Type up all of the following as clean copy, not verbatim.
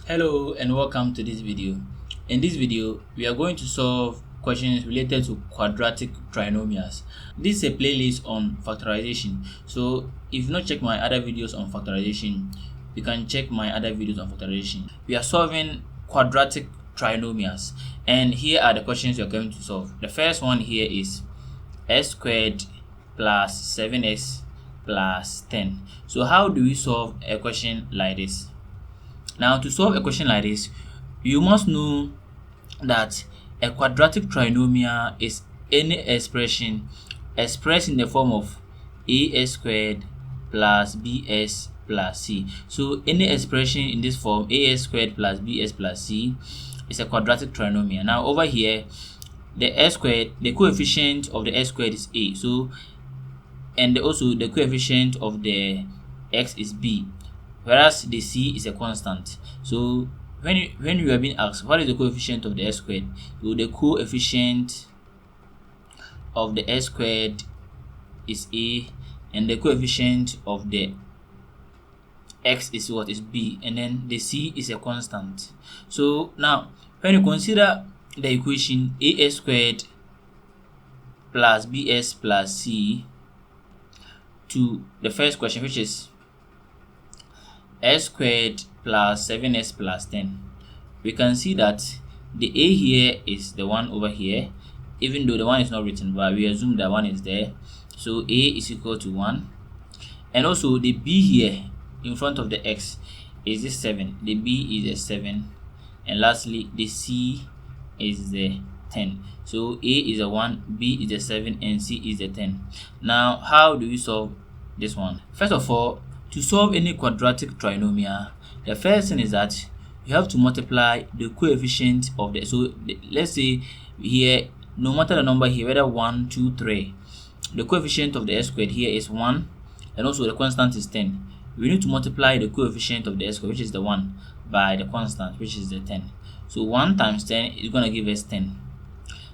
Hello and welcome to this video. In this video, we are going to solve questions related to quadratic trinomials. This is a playlist on factorization. So if you not check my other videos on factorization, you can check my other videos on factorization. We are solving quadratic trinomials, and here are the questions we are going to solve. The first one here is s squared plus 7s plus 10. So how do we solve a question like this? Now, to solve a question like this, you must know that a quadratic trinomial is any expression expressed in the form of as squared plus bs plus c. So any expression in this form, as squared plus bs plus c, is a quadratic trinomial. Now over here, the s squared, the coefficient of the s squared is a. So and also the coefficient of the x is b, whereas the c is a constant. So when you are being asked what is the coefficient of the s squared, so the coefficient of the s squared is a, and the coefficient of the x is what? Is b, and then the c is a constant. So now when you consider the equation as squared plus bs plus c to the first question, which is s squared plus 7s plus 10, we can see that the a here is the one over here, even though the one is not written, but we assume that one is there. So a is equal to 1, and also the b here in front of the x is this 7, the b is a 7, and lastly the c is the 10. So a is a 1, b is a 7, and c is a 10. Now how do we solve this one? First of all, to solve any quadratic trinomial, the first thing is that you have to multiply the coefficient of the, let's say here, no matter the number here, whether 1, 2, 3, the coefficient of the s squared here is 1, and also the constant is 10. We need to multiply the coefficient of the s squared, which is the 1, by the constant, which is the 10. So 1 times 10 is going to give us 10.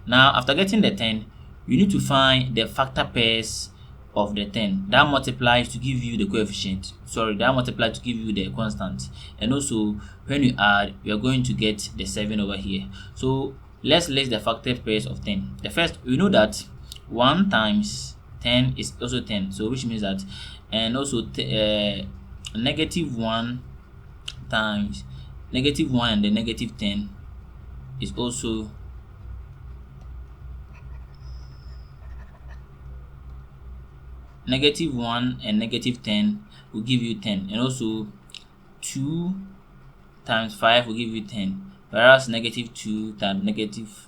Now after getting the 10, you need to find the factor pairs of the 10 that multiplies to give you the coefficient, that multiplies to give you the constant, and also when you add, you are going to get the 7 over here. So let's list the factor pairs of 10. The first, we know that 1 times 10 is also 10, so which means that, and also negative 1 times negative 1 and the negative 10 is also negative 1 and negative 10 will give you 10, and also 2 times 5 will give you 10, whereas negative 2 times negative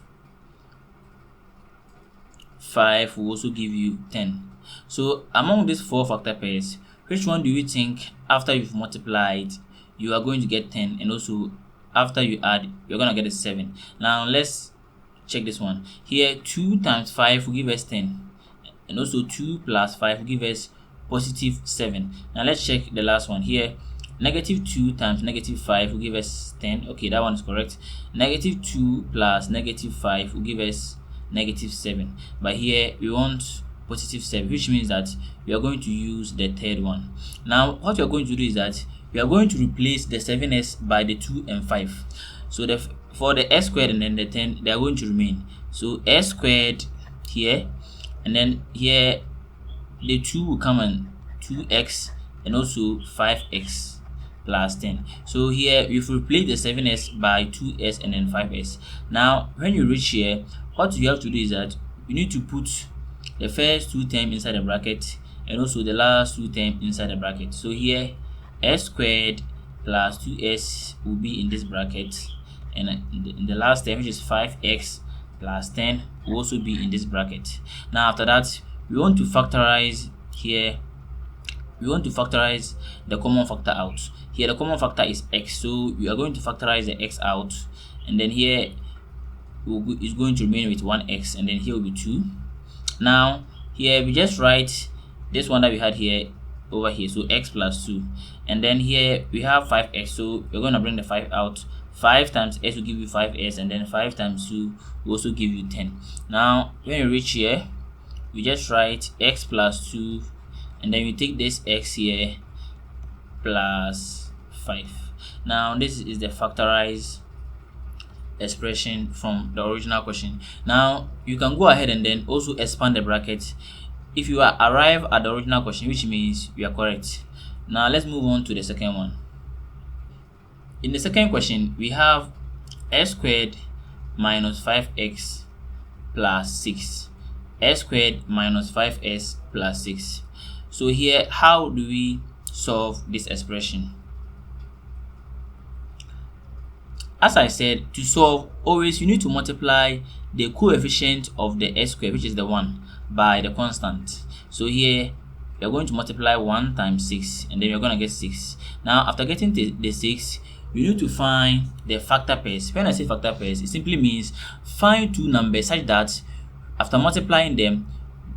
5 will also give you 10. So among these four factor pairs, which one do you think after you've multiplied you are going to get 10, and also after you add you're going to get a 7? Now let's check this one. Here 2 times 5 will give us 10, and also 2 plus 5 will give us positive 7. Now let's check the last one here. Negative 2 times negative 5 will give us 10. Okay, that one is correct. Negative 2 plus negative 5 will give us negative 7. But here we want positive 7, which means that we are going to use the third one. Now what we are going to do is that we are going to replace the 7s by the 2 and 5. So for the s squared and then the 10, they are going to remain. So s squared here, and then here the 2 will come on 2x and also 5x plus 10. So here we've replaced the 7s by 2s and then 5s. Now when you reach here, what you have to do is that you need to put the first 2 terms inside the bracket and also the last 2 terms inside the bracket. So here s squared plus 2s will be in this bracket, and in the last term, which is 5x plus 10, will also be in this bracket. Now after that, we want to factorize here. We want to factorize the common factor out. Here the common factor is x, so we are going to factorize the x out, and then here is going to remain with 1x, and then here will be 2. Now here we just write this one that we had here over here, so x plus 2, and then here we have 5x, so we're going to bring the 5 out. 5 times s will give you 5s, and then 5 times 2 will also give you 10. Now when you reach here, we just write x plus 2, and then you take this x here plus 5. Now this is the factorized expression from the original question. Now you can go ahead and then also expand the bracket if you arrive at the original question, which means you are correct. Now let's move on to the second one. In the second question, we have x squared minus 5x plus 6. X squared minus 5x plus 6. So here, how do we solve this expression? As I said, to solve, always you need to multiply the coefficient of the x squared, which is the 1, by the constant. So here, we are going to multiply 1 times 6, and then we're going to get 6. Now, after getting the 6, you need to find the factor pairs. When I say factor pairs, it simply means find two numbers such that after multiplying them,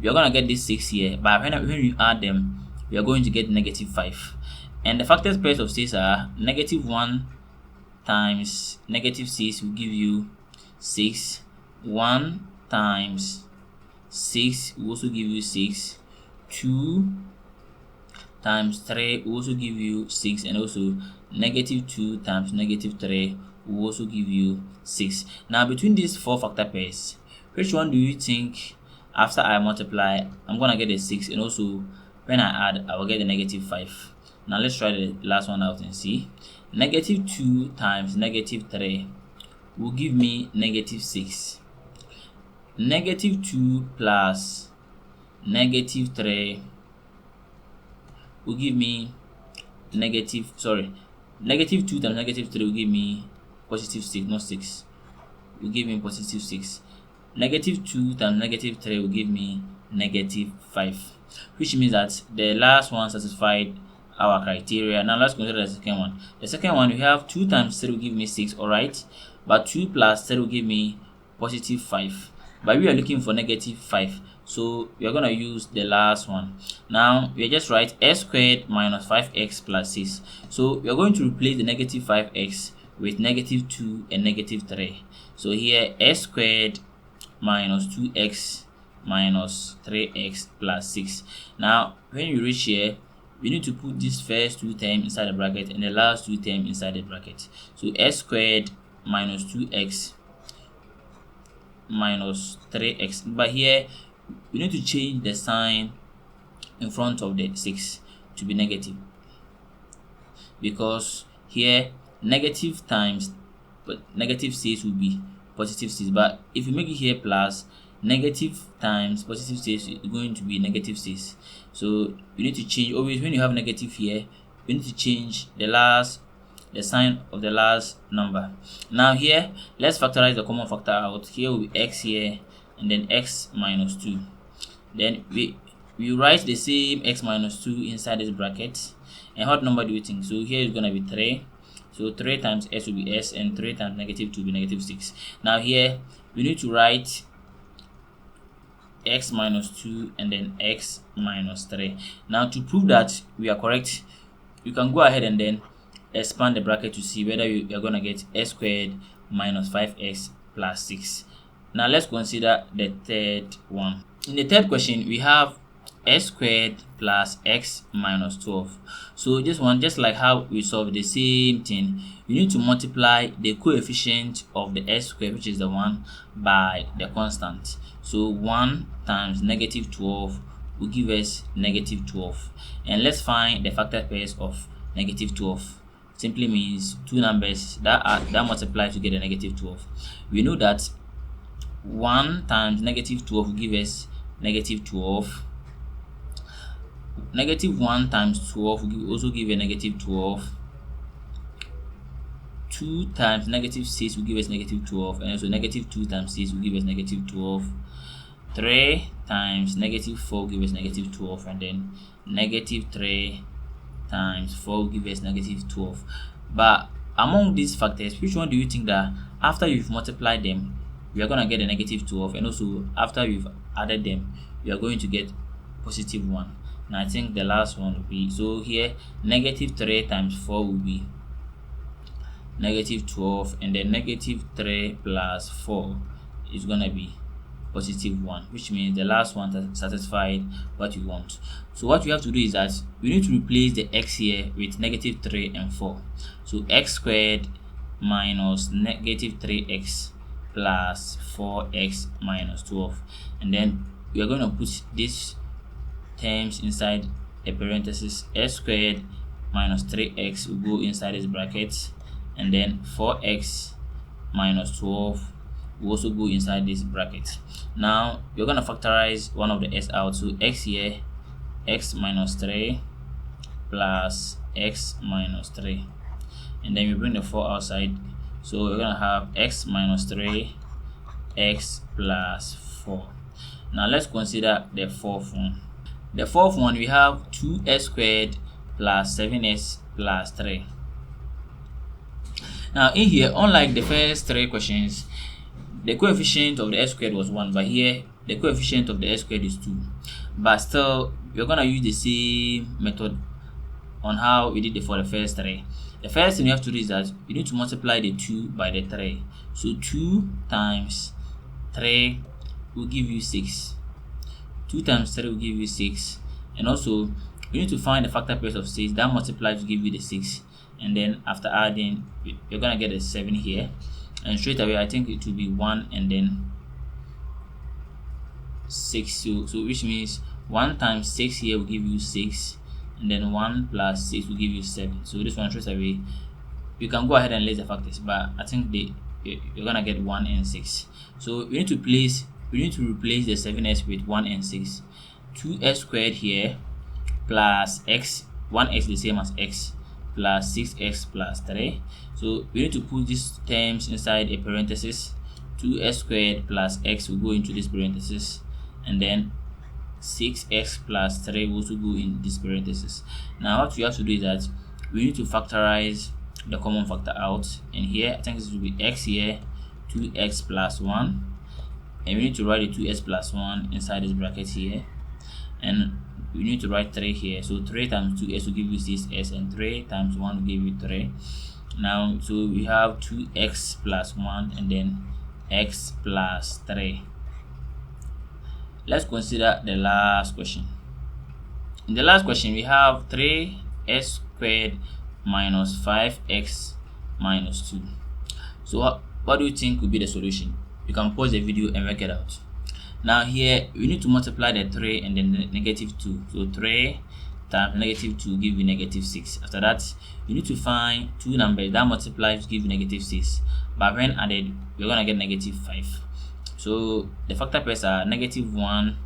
you're going to get this 6 here, but when you add them, we are going to get negative 5. And the factor pairs of 6 are negative 1 times negative 6 will give you 6. 1 times 6 will also give you 6. 2 times 3 will also give you 6, and also negative 2 times negative 3 will also give you 6. Now between these four factor pairs, which one do you think after I multiply I'm gonna get a 6, and also when I add I will get a negative 5? Now let's try the last one out and see. Negative 2 times negative 3 will give me negative 6. Negative 2 plus negative 3 will give me negative 2 times negative 3 will give me positive 6, not 6. Will give me positive 6. Negative 2 times negative 3 will give me negative 5, which means that the last one satisfied our criteria. Now let's consider the second one. The second one, we have 2 times 3 will give me 6, alright, but 2 plus 3 will give me positive 5, but we are looking for negative 5, so we are going to use the last one. Now we just write x squared minus 5x plus 6. So we are going to replace the negative 5x with negative 2 and negative 3. So here x squared minus 2x minus 3x plus 6. Now when you reach here, we need to put this first two terms inside the bracket and the last two terms inside the bracket. So x squared minus 2x minus 3x, but here we need to change the sign in front of the 6 to be negative, because here negative times negative 6 will be positive 6, but if you make it here plus, negative times positive 6 is going to be negative 6. So you need to change. Always when you have negative here, you need to change the sign of the last number. Now here, let's factorize the common factor out. Here will be x here, and then x minus 2. Then we write the same x minus 2 inside this bracket. And what number do you think? So here is going to be 3. So 3 times s will be s, and 3 times negative 2 will be negative 6. Now here, we need to write x minus 2 and then x minus 3. Now to prove that we are correct, you can go ahead and then expand the bracket to see whether you are going to get x squared minus 5x plus 6. Now let's consider the third one. In the third question, we have x squared plus x minus 12. So this one, just like how we solved the same thing, you need to multiply the coefficient of the x squared, which is the 1, by the constant. So 1 times negative 12 will give us negative 12. And let's find the factor pairs of negative 12. Simply means two numbers that multiply to get a negative 12. We know that 1 times negative 12 will give us negative 12. Negative 1 times 12 will also give a negative 12. 2 times negative 6 will give us negative 12, and also negative 2 times 6 will give us negative 12. 3 times negative 4 will give us negative 12, and then negative 3 times 4 will give us negative 12. But among these factors, which one do you think that after you've multiplied them, we are going to get a negative 12, and also after you've added them, we are going to get positive 1? And I think the last one will be, so here negative 3 times 4 will be negative 12, and then negative 3 plus 4 is going to be positive 1, which means the last one that satisfied what you want. So what we have to do is that we need to replace the x here with negative 3 and 4. So x squared minus negative 3x plus 4x minus 12, and then we are going to put these terms inside a parenthesis. X squared minus 3x will go inside this bracket, and then 4x minus 12 will also go inside this bracket. Now you're going to factorize one of the s out, so x here, x minus 3 plus x minus 3, and then you bring the 4 outside, so we're going to have x minus 3 x plus 4. Now let's consider the fourth one. The fourth one, we have 2s squared plus 7s plus 3. Now in here, unlike the first three questions, the coefficient of the s squared was 1, but here the coefficient of the s squared is 2. But still, we're gonna use the same method on how we did it for the first three. The first thing you have to do is that you need to multiply the 2 by the 3. So 2 times 3 will give you 6. 2 times 3 will give you 6. And also, you need to find the factor pairs of 6. That multiplies to give you the 6. And then after adding, you're going to get a 7 here. And straight away, I think it will be 1 and then 6. So which means 1 times 6 here will give you 6. And then 1 plus 6 will give you 7. So this one straight away, you can go ahead and list the factors, but I think you're gonna get 1 and 6. So we need to replace the 7s with 1 and 6. 2s squared here plus x, 1x the same as x, plus 6x plus 3. So we need to put these terms inside a parenthesis. 2s squared plus x will go into this parenthesis, and then 6x plus 3 will also go in this parenthesis. Now what we have to do is that we need to factorize the common factor out, and here I think this will be x here, 2x plus 1, and we need to write the 2s plus 1 inside this bracket here, and we need to write 3 here. So 3 times 2s will give you 6s, and 3 times 1 will give you 3. Now so we have 2x plus 1 and then x plus 3. Let's consider the last question. In the last question, we have 3s squared minus 5x minus 2. So what do you think will be the solution? You can pause the video and work it out. Now here, we need to multiply the 3 and then the negative 2. So 3 times negative 2 give you negative 6. After that, you need to find two numbers that multiplies to give you negative 6. But when added, we're going to get negative 5. So the factor pairs are negative 1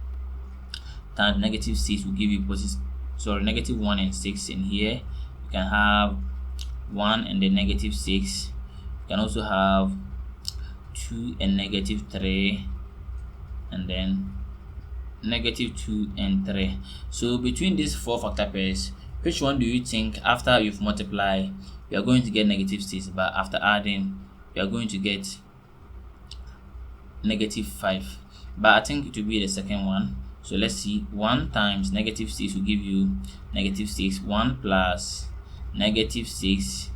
times negative 6 will give you negative 1 and 6. In here you can have 1 and then negative 6. You can also have 2 and negative 3, and then negative 2 and 3. So between these four factor pairs, which one do you think after you've multiplied you are going to get negative 6, but after adding you are going to get negative 5? But I think it will be the second one. So let's see. 1 times negative 6 will give you negative 6. 1 plus negative 6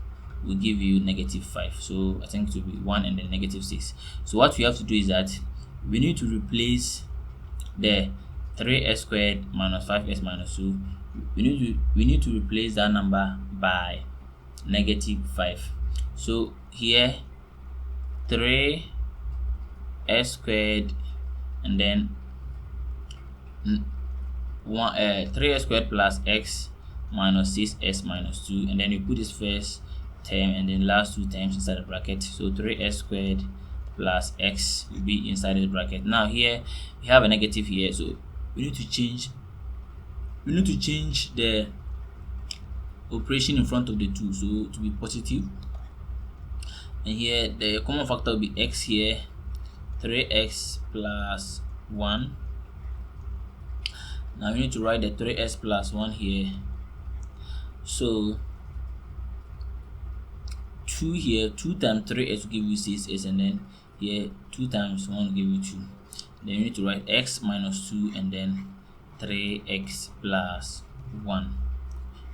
will give you negative 5. So I think it will be 1 and then negative 6. So what we have to do is that we need to replace the 3s squared minus 5s minus 2. We need to replace that number by negative 5. So here 3s squared and then 3s squared plus x minus 6s minus 2, and then you put this first term and then last two terms inside the bracket. So 3s squared plus x will be inside this bracket. Now here we have a negative here, so we need to change the operation in front of the 2, so to be positive. And here the common factor will be x here, 3x plus 1. Now we need to write the 3s plus 1 here. So 2 here, 2 times 3s will give you 6s, and then here 2 times 1 will give you 2. Then you need to write x minus 2 and then 3x plus 1.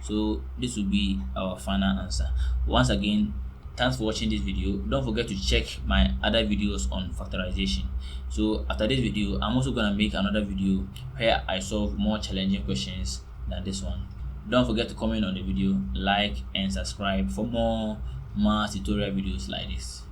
So this will be our final answer. Once again, Thanks for watching this video. Don't forget to check my other videos on factorization. So after this video, I'm also gonna make another video where I solve more challenging questions than this one. Don't forget to comment on the video, like and subscribe for more math tutorial videos like this.